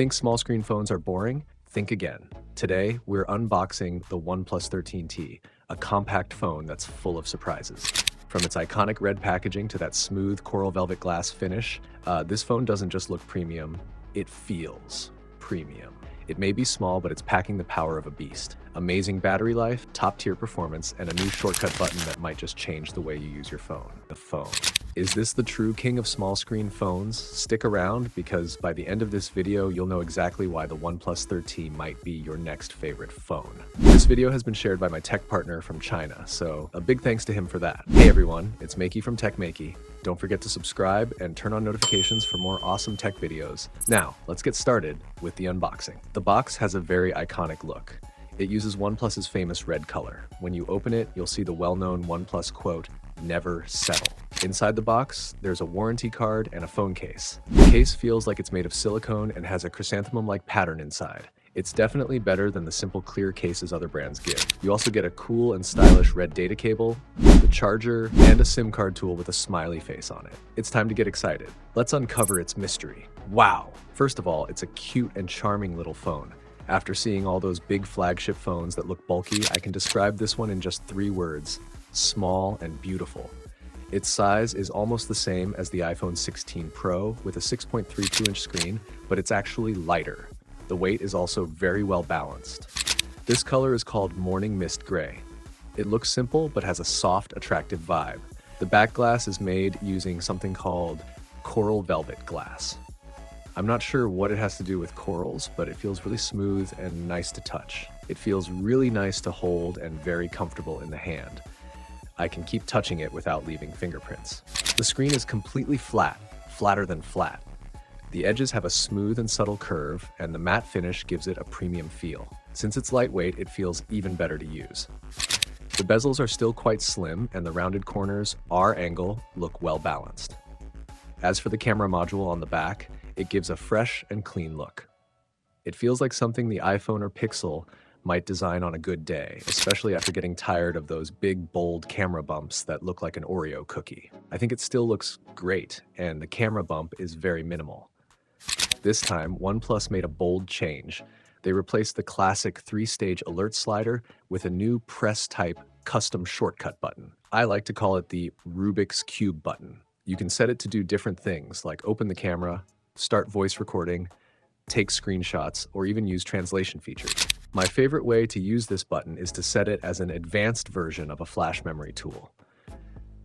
Think small screen phones are boring? Think again. Today, we're unboxing the OnePlus 13T, a compact phone that's full of surprises. From its iconic red packaging to that smooth coral velvet glass finish, this phone doesn't just look premium, it feels premium. It may be small, but it's packing the power of a beast. Amazing battery life, top-tier performance, and a new shortcut button that might just change the way you use your phone. The phone. Is this the true king of small screen phones? Stick around, because by the end of this video, you'll know exactly why the OnePlus 13 might be your next favorite phone. This video has been shared by my tech partner from China, so a big thanks to him for that. Hey everyone, it's Maiky from Maiky. Don't forget to subscribe and turn on notifications for more awesome tech videos. Now, let's get started with the unboxing. The box has a very iconic look. It uses OnePlus's famous red color. When you open it, you'll see the well-known OnePlus quote, "Never settle." Inside the box, there's a warranty card and a phone case. The case feels like it's made of silicone and has a chrysanthemum-like pattern inside. It's definitely better than the simple clear cases other brands give. You also get a cool and stylish red data cable, the charger, and a SIM card tool with a smiley face on it. It's time to get excited. Let's uncover its mystery. Wow! First of all, it's a cute and charming little phone. After seeing all those big flagship phones that look bulky, I can describe this one in just 3 words: small and beautiful. Its size is almost the same as the iPhone 16 Pro with a 6.32-inch screen, but it's actually lighter. The weight is also very well balanced. This color is called Morning Mist Gray. It looks simple, but has a soft, attractive vibe. The back glass is made using something called coral velvet glass. I'm not sure what it has to do with corals, but it feels really smooth and nice to touch. It feels really nice to hold and very comfortable in the hand. I can keep touching it without leaving fingerprints. The screen is completely flat, flatter than flat. The edges have a smooth and subtle curve, and the matte finish gives it a premium feel. Since it's lightweight, it feels even better to use. The bezels are still quite slim, and the rounded corners, R-angle, look well balanced. As for the camera module on the back, it gives a fresh and clean look. It feels like something the iPhone or Pixel might design on a good day, especially after getting tired of those big, bold camera bumps that look like an Oreo cookie. I think it still looks great, and the camera bump is very minimal. This time, OnePlus made a bold change. They replaced the classic 3-stage alert slider with a new press-type custom shortcut button. I like to call it the Rubik's Cube button. You can set it to do different things, like open the camera, start voice recording, take screenshots, or even use translation features. My favorite way to use this button is to set it as an advanced version of a flash memory tool.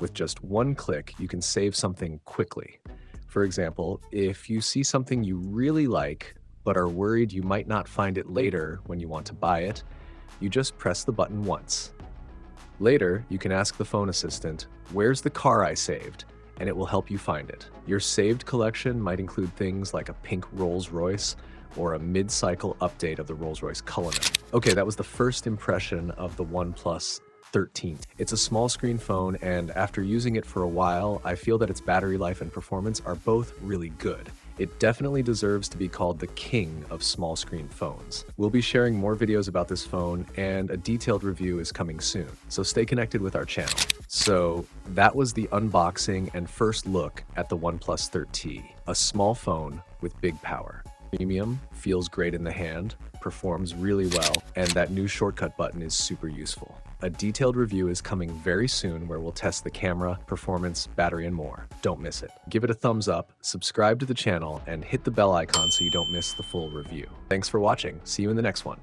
With just one click, you can save something quickly. For example, if you see something you really like, but are worried you might not find it later when you want to buy it, you just press the button once. Later, you can ask the phone assistant, "Where's the car I saved?" and it will help you find it. Your saved collection might include things like a pink Rolls-Royce or a mid-cycle update of the Rolls-Royce Cullinan. Okay, that was the first impression of the OnePlus 13. It's a small screen phone, and after using it for a while, I feel that its battery life and performance are both really good. It definitely deserves to be called the king of small screen phones. We'll be sharing more videos about this phone, and a detailed review is coming soon, so stay connected with our channel. So that was the unboxing and first look at the OnePlus 13T, a small phone with big power. Premium, feels great in the hand, performs really well, and that new shortcut button is super useful. A detailed review is coming very soon where we'll test the camera, performance, battery, and more. Don't miss it. Give it a thumbs up, subscribe to the channel, and hit the bell icon so you don't miss the full review. Thanks for watching. See you in the next one.